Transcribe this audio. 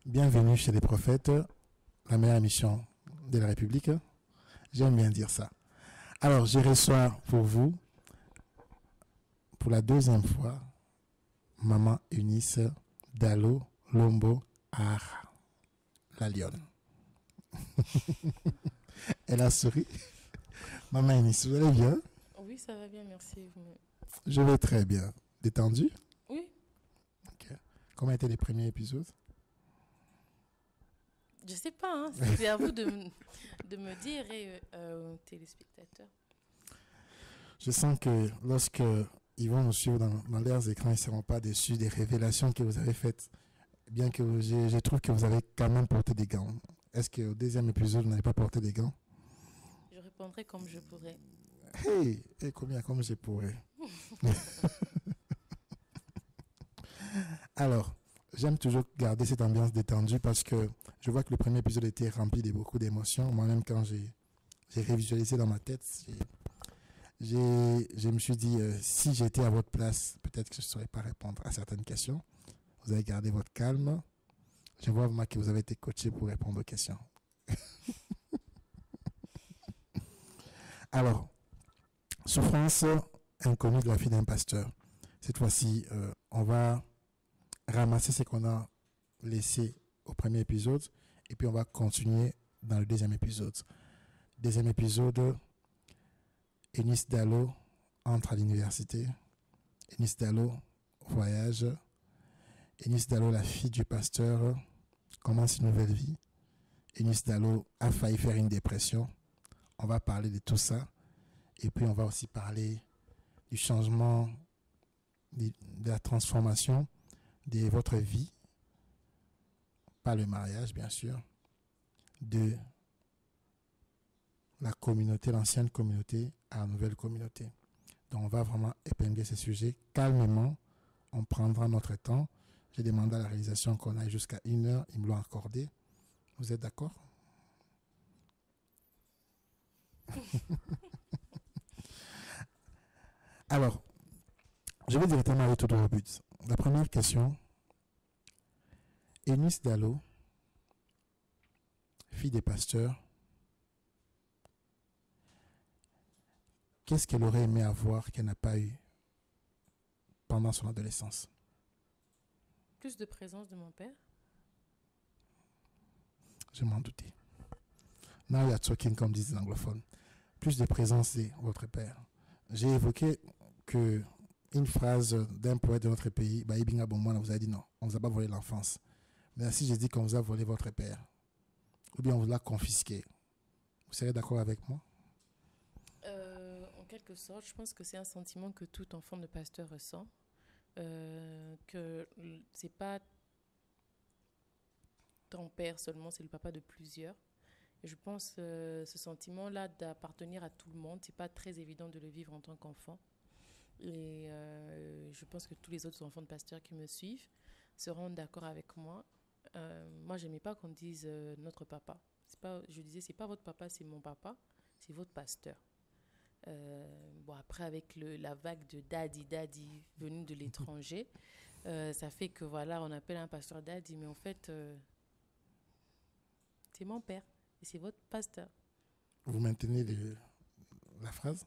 Bienvenue chez les prophètes, la meilleure émission de la République. J'aime bien dire ça. Alors, je reçois pour vous, pour la deuxième fois, Maman Eunice Dalo Lombo Ara, la lionne. Elle a souri. Maman Eunice, vous allez bien? Oui, ça va bien, merci. Je vais très bien. Détendu? Oui. Ok. Comment étaient les premiers épisodes? Je sais pas, hein. C'est à vous de me dire et aux téléspectateurs. Je sens que lorsque ils vont nous suivre dans leurs écrans, ils ne seront pas déçus des révélations que vous avez faites. Bien que je trouve que vous avez quand même porté des gants. Est-ce qu'au deuxième épisode, vous n'avez pas porté des gants? Je répondrai comme je pourrai. Hey, et combien comme je pourrais. Alors, j'aime toujours garder cette ambiance détendue parce que je vois que le premier épisode était rempli de beaucoup d'émotions. Moi-même, quand j'ai révisualisé dans ma tête, je me suis dit, si j'étais à votre place, peut-être que je ne saurais pas répondre à certaines questions. Vous avez gardé votre calme. Je vois vraiment que vous avez été coaché pour répondre aux questions. Alors, souffrance inconnue de la fille d'un pasteur. Cette fois-ci, on va ramasser ce qu'on a laissé au premier épisode et puis on va continuer dans le deuxième épisode. Deuxième épisode, Eunice Dalo entre à l'université. Eunice Dalo voyage. Eunice Dalo, la fille du pasteur, commence une nouvelle vie. Eunice Dalo a failli faire une dépression. On va parler de tout ça. Et puis on va aussi parler du changement, de la transformation de votre vie. Pas le mariage, bien sûr. De la communauté, l'ancienne communauté à la nouvelle communauté. Donc on va vraiment épingler ces sujets calmement. On prendra notre temps. J'ai demandé à la réalisation qu'on aille jusqu'à 1 heure. Ils me l'ont accordé. Vous êtes d'accord? Alors, je vais directement aller tout droit au but. La première question. Eunice Dalo, fille des pasteurs, qu'est-ce qu'elle aurait aimé avoir qu'elle n'a pas eu pendant son adolescence? Plus de présence de mon père. Je m'en doutais. Now you are talking comme disent les anglophones. Plus de présence de votre père. J'ai évoqué que une phrase d'un poète de notre pays, Baïbinga Bomwana, vous a dit non, on ne vous a pas volé l'enfance. Mais si j'ai dit qu'on vous a volé votre père, ou bien on vous l'a confisqué, vous serez d'accord avec moi? En quelque sorte, je pense que c'est un sentiment que tout enfant de pasteur ressent. Que c'est pas ton père seulement, c'est le papa de plusieurs. Et je pense ce sentiment-là d'appartenir à tout le monde, c'est pas très évident de le vivre en tant qu'enfant. Et je pense que tous les autres enfants de pasteurs qui me suivent seront d'accord avec moi. Moi, j'aimais pas qu'on dise notre papa. Je disais, c'est pas votre papa, c'est mon papa, c'est votre pasteur. Bon, après, avec la vague de daddy venue de l'étranger, ça fait que voilà, on appelle un pasteur daddy, mais en fait, c'est mon père et c'est votre pasteur. Vous maintenez la phrase?